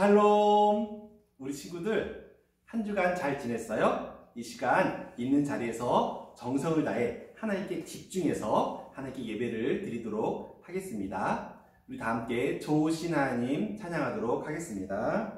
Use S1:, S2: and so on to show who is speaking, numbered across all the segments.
S1: 샬롬! 우리 친구들 한 주간 잘 지냈어요? 이 시간 있는 자리에서 정성을 다해 하나님께 집중해서 하나님께 예배를 드리도록 하겠습니다. 우리 다 함께 좋으신 하나님 찬양하도록 하겠습니다.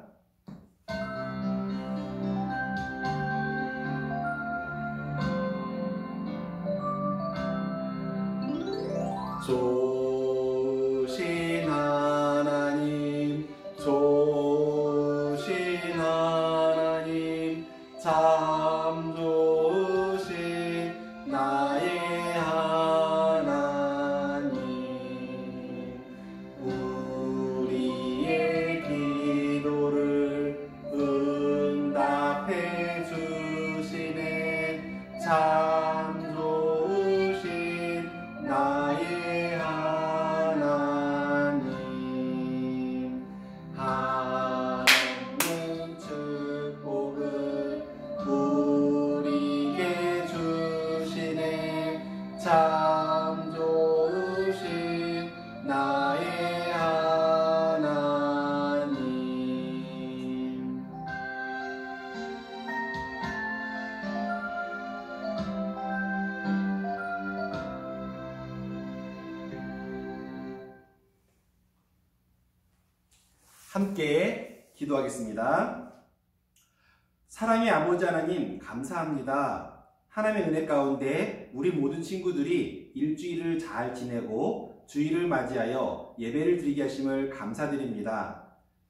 S1: 좋으신 하나님, 좋으신 하나님, 참 좋으신 나의 하나님, 우리의 기도를 응답해 주시네. 참 좋으신 나의 하나님, 하나님 축복을 우리에게 주시네. 참 좋으신 나의 하나님. 함께 기도하겠습니다. 사랑의 아버지 하나님, 감사합니다. 하나님의 은혜 가운데 우리 모든 친구들이 일주일을 잘 지내고 주일을 맞이하여 예배를 드리게 하심을 감사드립니다.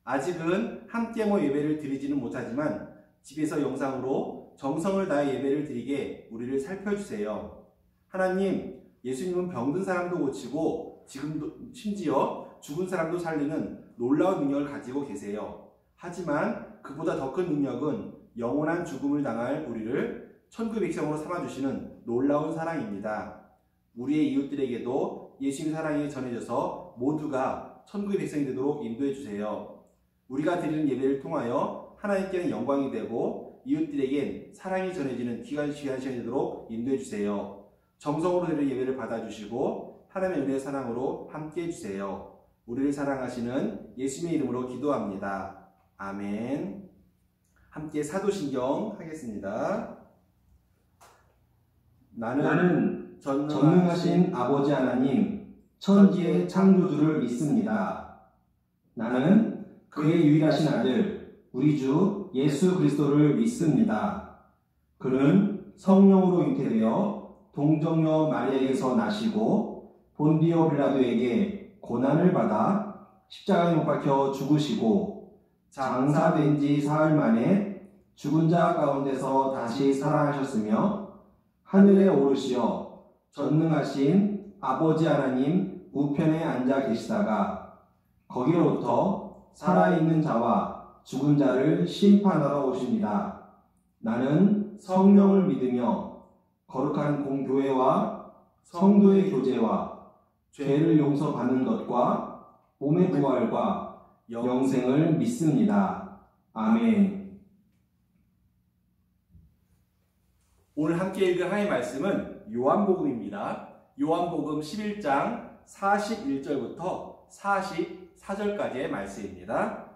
S1: 아직은 함께 모여 예배를 드리지는 못하지만 집에서 영상으로 정성을 다해 예배를 드리게 우리를 살펴주세요. 하나님, 예수님은 병든 사람도 고치고 지금도 심지어 죽은 사람도 살리는 놀라운 능력을 가지고 계세요. 하지만 그보다 더 큰 능력은 영원한 죽음을 당할 우리를 천국의 백성으로 삼아주시는 놀라운 사랑입니다. 우리의 이웃들에게도 예수님의 사랑이 전해져서 모두가 천국의 백성이 되도록 인도해 주세요. 우리가 드리는 예배를 통하여 하나님께는 영광이 되고 이웃들에겐 사랑이 전해지는 귀한 시간이 되도록 인도해 주세요. 정성으로 드리는 예배를 받아주시고 하나님의 은혜의 사랑으로 함께해 주세요. 우리를 사랑하시는 예수님의 이름으로 기도합니다. 아멘. 함께 사도신경 하겠습니다. 나는 전능하신 아버지 하나님, 천지의 창조주를 믿습니다. 나는 그의 유일하신 아들, 우리 주 예수 그리스도를 믿습니다. 그는 성령으로 잉태되어 동정녀 마리아에게서 나시고 본디오 빌라도에게 고난을 받아 십자가에 못 박혀 죽으시고 장사된 지 사흘 만에 죽은 자 가운데서 다시 살아나셨으며 하늘에 오르시어 전능하신 아버지 하나님 우편에 앉아 계시다가 거기로부터 살아있는 자와 죽은 자를 심판하러 오십니다. 나는 성령을 믿으며 거룩한 공교회와 성도의 교제와 죄를 용서받는 것과 몸의 부활과 영생을 믿습니다. 아멘. 오늘 함께 읽을 하나님의 말씀은 요한복음입니다. 요한복음 11장 41절부터 44절까지의 말씀입니다.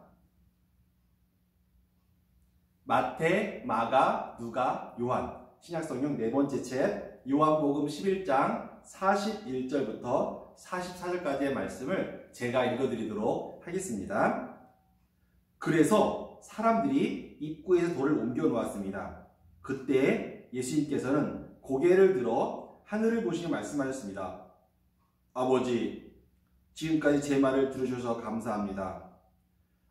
S1: 마태, 마가, 누가, 요한 신약성경 네 번째 책 요한복음 11장 41절부터 44절까지의 말씀을 제가 읽어드리도록 하겠습니다. 그래서 사람들이 입구에서 돌을 옮겨 놓았습니다. 그때 예수님께서는 고개를 들어 하늘을 보시며 말씀하셨습니다. 아버지, 지금까지 제 말을 들으셔서 감사합니다.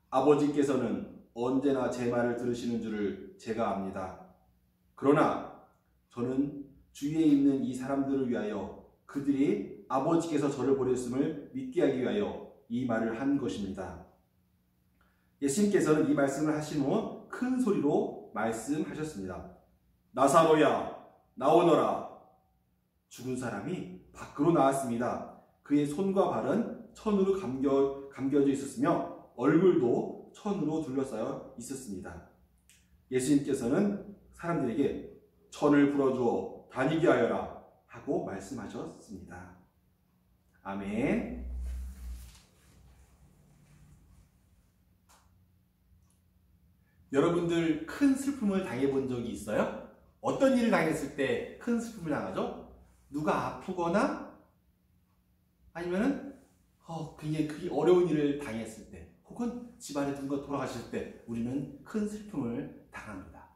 S1: 아버지께서는 언제나 제 말을 들으시는 줄을 제가 압니다. 그러나 저는 주위에 있는 이 사람들을 위하여 그들이 아버지께서 저를 보냈음을 믿게 하기 위하여 이 말을 한 것입니다. 예수님께서는 이 말씀을 하신 후 큰 소리로 말씀하셨습니다. 나사로야, 나오너라. 죽은 사람이 밖으로 나왔습니다. 그의 손과 발은 천으로 감겨져 있었으며 얼굴도 천으로 둘러싸여 있었습니다. 예수님께서는 사람들에게 천을 풀어주어 다니게 하여라 하고 말씀하셨습니다. 아멘. 여러분들 큰 슬픔을 당해본 적이 있어요? 어떤 일을 당했을 때 큰 슬픔을 당하죠? 누가 아프거나 아니면은 굉장히 그게 어려운 일을 당했을 때 혹은 집안에 누군가 돌아가실 때 우리는 큰 슬픔을 당합니다.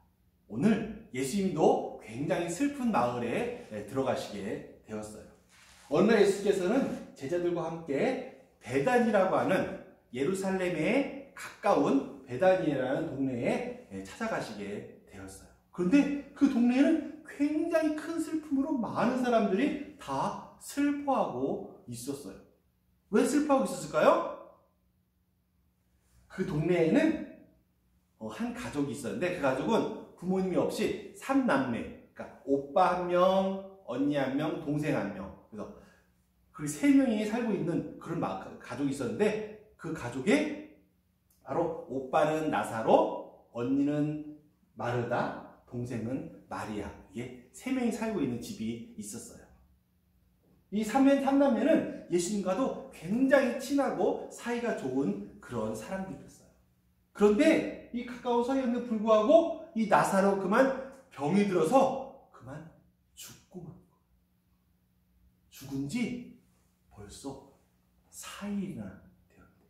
S1: 오늘 예수님도 굉장히 슬픈 마을에 들어가시게 되었어요. 어느 날 예수께서는 제자들과 함께 베단이라고 하는 예루살렘에 가까운 베단이라는 동네에 찾아가시게 되었어요. 그런데 그 동네에는 굉장히 큰 슬픔으로 많은 사람들이 다 슬퍼하고 있었어요. 왜 슬퍼하고 있었을까요? 그 동네에는 한 가족이 있었는데 그 가족은 부모님이 없이 3남매, 그러니까 오빠 1명, 언니 1명, 동생 1명, 그래서 그 3명이 살고 있는 그런 가족이 있었는데 그 가족에 바로 오빠는 나사로, 언니는 마르다, 동생은 마리아, 이게 3명이 살고 있는 집이 있었어요. 이 3남매는 예수님과도 굉장히 친하고 사이가 좋은 그런 사람들이었어요. 그런데 이 가까운 사이에는 불구하고 이 나사로 그만 병이 들어서 그만 죽고 만 거예요. 죽은 지 벌써 4일이나 되었대요.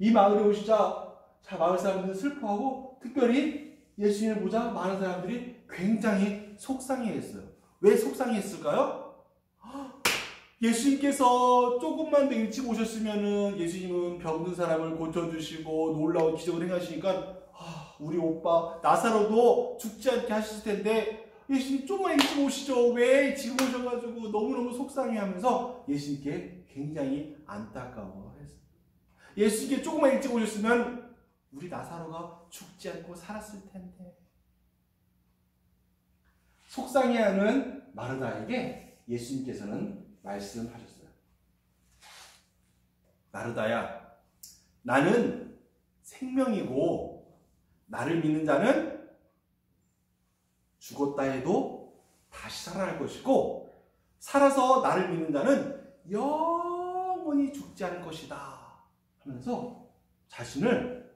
S1: 이 마을에 오시자 마을 사람들은 슬퍼하고 특별히 예수님을 보자 많은 사람들이 굉장히 속상해했어요. 왜 속상했을까요? 예수님께서 조금만 더 일찍 오셨으면은 예수님은 병든 사람을 고쳐주시고 놀라운 기적을 행하시니까 우리 오빠 나사로도 죽지 않게 하실 텐데 예수님 조금만 일찍 오시죠. 왜 지금 오셔가지고 너무너무 속상해하면서 예수님께 굉장히 안타까워했어요. 예수님께 조금만 일찍 오셨으면 우리 나사로가 죽지 않고 살았을 텐데. 속상해하는 마르다에게 예수님께서는 말씀하셨어요. 마르다야, 나는 생명이고 나를 믿는 자는 죽었다 해도 다시 살아날 것이고 살아서 나를 믿는 자는 영원히 죽지 않을 것이다 하면서 자신을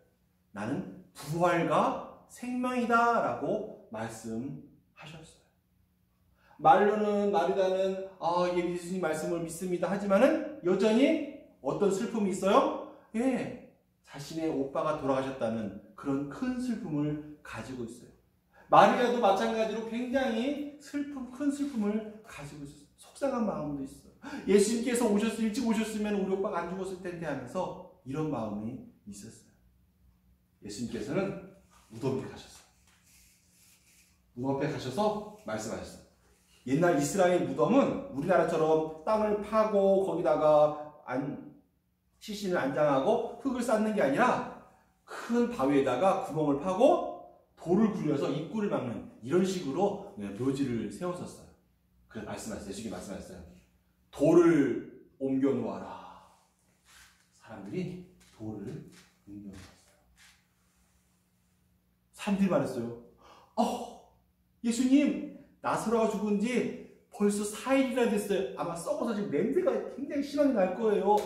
S1: 나는 부활과 생명이다 라고 말씀하셨어요. 말로는 마르다는 예수님 말씀을 믿습니다 하지만은 여전히 어떤 슬픔이 있어요? 자신의 오빠가 돌아가셨다는 그런 큰 슬픔을 가지고 있어요. 마리아도 마찬가지로 굉장히 큰 슬픔을 가지고 있었어요. 속상한 마음도 있어요. 예수님께서 일찍 오셨으면 우리 오빠가 안 죽었을 텐데 하면서 이런 마음이 있었어요. 예수님께서는 무덤에 가셨어요. 무덤 앞에 가셔서 말씀하셨어요. 옛날 이스라엘 무덤은 우리나라처럼 땅을 파고 거기다가 시신을 안장하고 흙을 쌓는 게 아니라 큰 바위에다가 구멍을 파고 돌을 굴려서 입구를 막는 이런 식으로 묘지를 세웠었어요. 그래서 말씀하셨어요. 예수님이 말씀하셨어요. 돌을 옮겨 놓아라. 사람들이 돌을 옮겨 놓았어요. 사람들이 말했어요. 예수님, 나사로가 죽은 지 벌써 4일이나 됐어요. 아마 썩어서 지금 냄새가 굉장히 심하게 날 거예요.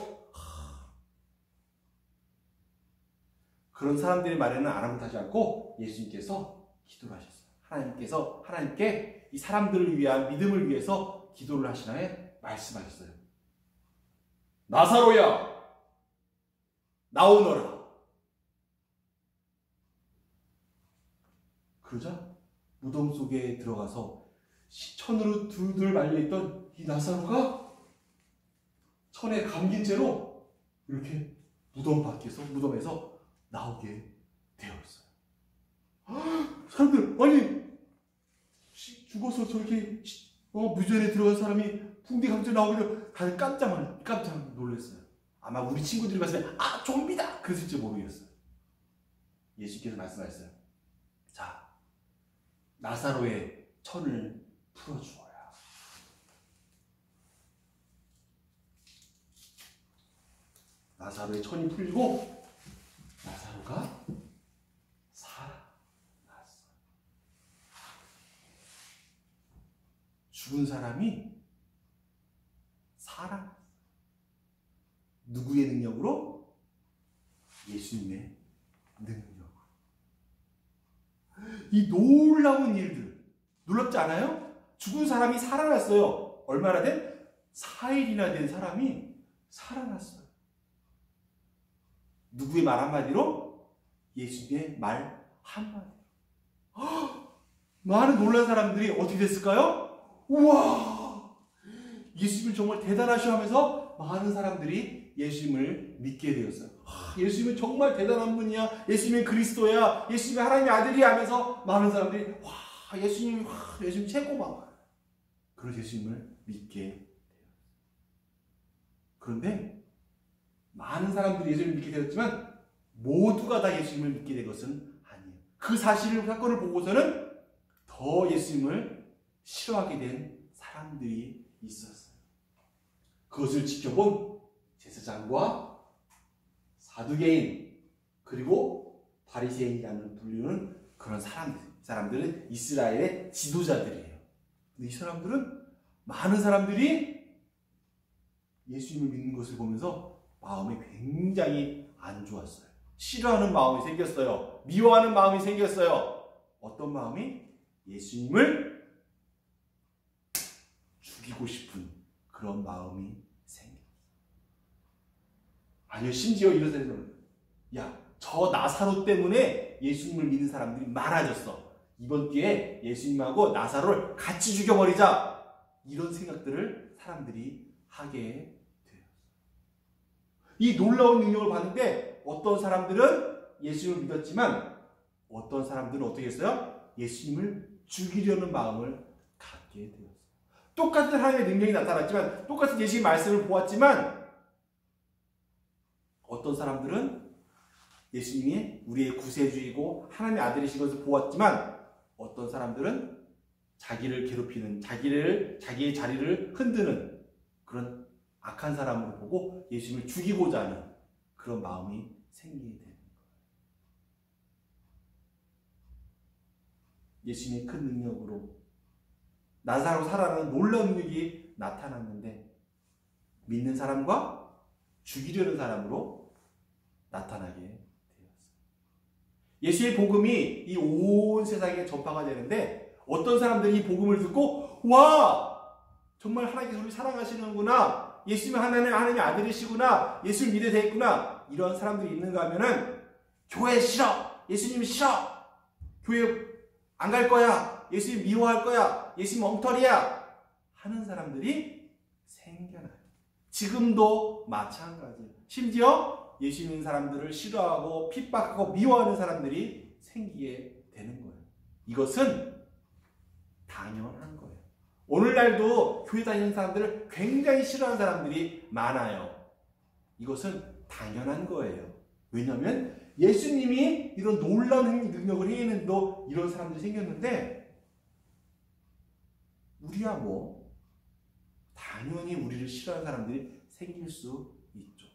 S1: 그런 사람들의 말에는 아랑곳하지 않고 예수님께서 기도를 하셨어요. 하나님께 이 사람들을 위한 믿음을 위해서 기도를 하시나에 말씀하셨어요. 나사로야, 나오너라. 그러자 무덤 속에 들어가서 천으로 둘둘 말려있던 이 나사로가 천에 감긴 채로 이렇게 무덤에서 나오게 되었어요. 사람들, 아니 죽어서 저렇게 무전에 들어간 사람이 붕대 감춰 나오길래 다들 깜짝 놀랐어요. 아마 우리 친구들이 봤을 때 좀비다! 그랬을지 모르겠어요. 예수께서 말씀하셨어요. 자, 나사로의 천을 풀어주어야. 나사로의 천이 풀리고 나사로가 살아났어요. 죽은 사람이 살아났어요. 누구의 능력으로? 예수님의 능력. 이 놀라운 일들 놀랍지 않아요? 죽은 사람이 살아났어요. 얼마나 된? 4일이나 된 사람이 살아났어요. 누구의 말 한마디로? 예수님의 말 한마디로. 많은 놀란 사람들이 어떻게 됐을까요? 우와! 예수님을 정말 대단하시오 하면서 많은 사람들이 예수님을 믿게 되었어요. 예수님은 정말 대단한 분이야. 예수님은 그리스도야. 예수님은 하나님의 아들이야 하면서 많은 사람들이 예수님 최고 막. 그런 예수님을 믿게 돼요. 그런데 많은 사람들이 예수님을 믿게 되었지만 모두가 다 예수님을 믿게 된 것은 아니에요. 그 사건을 보고서는 더 예수님을 싫어하게 된 사람들이 있었어요. 그것을 지켜본 제사장과 사두개인 그리고 바리새인이라는 불리는 그런 사람들은 이스라엘의 지도자들이에요. 근데 이 사람들은 많은 사람들이 예수님을 믿는 것을 보면서 마음이 굉장히 안 좋았어요. 싫어하는 마음이 생겼어요. 미워하는 마음이 생겼어요. 어떤 마음이? 예수님을 죽이고 싶은 그런 마음이 생겼어요. 아니요, 심지어 이런 사람들은 저 나사로 때문에 예수님을 믿는 사람들이 많아졌어. 이번 기회에 예수님하고 나사로를 같이 죽여버리자. 이런 생각들을 사람들이 하게 돼요. 이 놀라운 능력을 봤는데 어떤 사람들은 예수님을 믿었지만 어떤 사람들은 어떻게 했어요? 예수님을 죽이려는 마음을 갖게 되었어요. 똑같은 하나님의 능력이 나타났지만 똑같은 예수님의 말씀을 보았지만 어떤 사람들은 예수님이 우리의 구세주이고 하나님의 아들이신 것을 보았지만 어떤 사람들은 자기를 괴롭히는 자기의 자리를 흔드는 그런 악한 사람으로 보고 예수님을 죽이고자 하는 그런 마음이 생기게 되는 거예요. 예수님의 큰 능력으로 나사로 살아나는 놀라운 능력이 나타났는데 믿는 사람과 죽이려는 사람으로 나타나게 되었어요. 예수의 복음이 이 온 세상에 전파가 되는데 어떤 사람들이 이 복음을 듣고 정말 하나님께서 우리를 사랑하시는구나. 예수님은 하나님의 아들이시구나. 예수를 믿어야 되겠구나. 이런 사람들이 있는가 하면은 교회 싫어. 예수님 싫어. 교회 안 갈 거야. 예수님 미워할 거야. 예수님 엉터리야. 하는 사람들이 생겨나요. 지금도 마찬가지예요. 심지어 예수 믿는 사람들을 싫어하고 핍박하고 미워하는 사람들이 생기게 되는 거예요. 이것은 당연한 거예요. 오늘날도 교회 다니는 사람들을 굉장히 싫어하는 사람들이 많아요. 이것은 당연한 거예요. 왜냐하면 예수님이 이런 놀라운 능력을 행했는데도 이런 사람들이 생겼는데 우리야 당연히 우리를 싫어하는 사람들이 생길 수 있죠.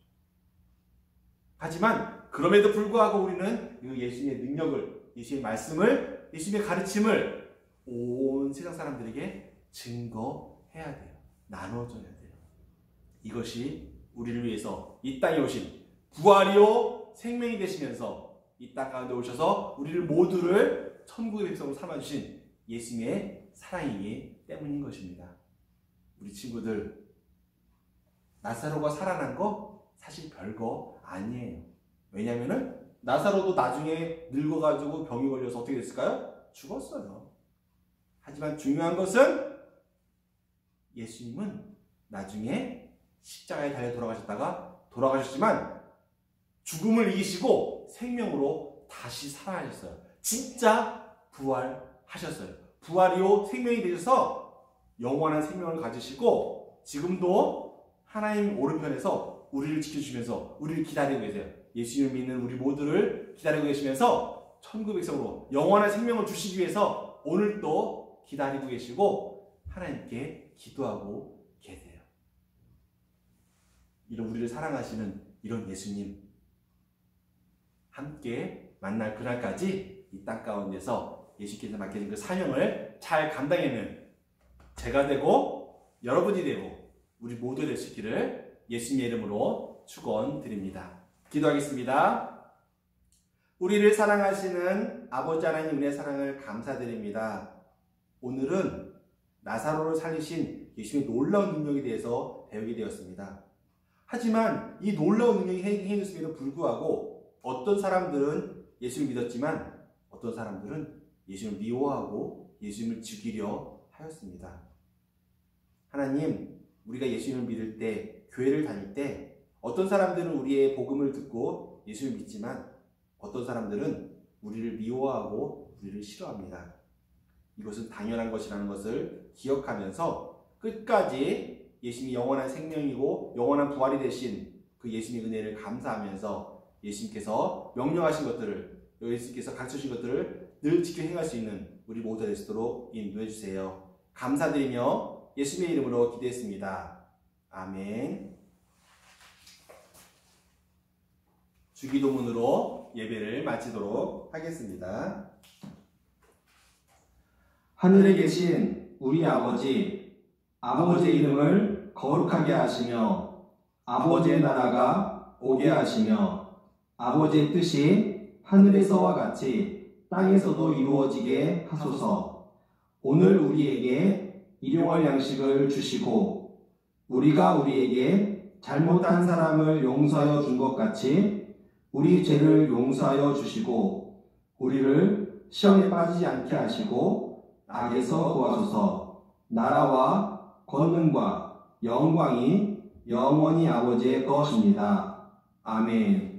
S1: 하지만 그럼에도 불구하고 우리는 예수님의 능력을, 예수님의 말씀을, 예수님의 가르침을 온 세상 사람들에게 증거해야 돼요. 나눠줘야 돼요. 이것이 우리를 위해서 이 땅에 오신 부활이요 생명이 되시면서 이 땅 가운데 오셔서 우리를 모두를 천국의 백성으로 삼아주신 예수님의 사랑이기 때문인 것입니다. 우리 친구들, 나사로가 살아난 거 사실 별거 아니에요. 왜냐하면 나사로도 나중에 늙어가지고 병이 걸려서 어떻게 됐을까요? 죽었어요. 하지만 중요한 것은 예수님은 나중에 십자가에 달려 돌아가셨지만 죽음을 이기시고 생명으로 다시 살아나셨어요. 진짜 부활하셨어요. 부활이요 생명이 되셔서 영원한 생명을 가지시고 지금도 하나님 오른편에서 우리를 지켜주시면서 우리를 기다리고 계세요. 예수님을 믿는 우리 모두를 기다리고 계시면서 천국 백성으로 영원한 생명을 주시기 위해서 오늘도 기다리고 계시고 하나님께 기도하고 계세요. 이런 우리를 사랑하시는 이런 예수님 함께 만날 그날까지 이 땅 가운데서 예수께서 맡겨진 그 사명을 잘 감당해내는 제가 되고 여러분이 되고 우리 모두 될 수 있기를 예수님의 이름으로 축원드립니다. 기도하겠습니다. 우리를 사랑하시는 아버지 하나님 은혜 사랑을 감사드립니다. 오늘은 나사로를 살리신 예수님의 놀라운 능력에 대해서 배우게 되었습니다. 하지만 이 놀라운 능력이 행해졌음에도 불구하고 어떤 사람들은 예수를 믿었지만 어떤 사람들은 예수님을 미워하고 예수님을 죽이려 하였습니다. 하나님, 우리가 예수님을 믿을 때, 교회를 다닐 때 어떤 사람들은 우리의 복음을 듣고 예수를 믿지만 어떤 사람들은 우리를 미워하고 우리를 싫어합니다. 이것은 당연한 것이라는 것을 기억하면서 끝까지 예수님이 영원한 생명이고 영원한 부활이 되신 그 예수님의 은혜를 감사하면서 예수님께서 명령하신 것들을, 예수님께서 가르쳐주신 것들을 늘 지켜 행할 수 있는 우리 모두가 될 수 있도록 인도해 주세요. 감사드리며 예수님의 이름으로 기도했습니다. 아멘. 주기도문으로 예배를 마치도록 하겠습니다. 하늘에 계신 우리 아버지, 아버지의 이름을 거룩하게 하시며 아버지의 나라가 오게 하시며 아버지의 뜻이 하늘에서와 같이 땅에서도 이루어지게 하소서. 오늘 우리에게 일용할 양식을 주시고 우리가 우리에게 잘못한 사람을 용서하여 준 것 같이 우리 죄를 용서하여 주시고 우리를 시험에 빠지지 않게 하시고 악에서 구하소서. 나라와 권능과 영광이 영원히 아버지의 것입니다. 아멘.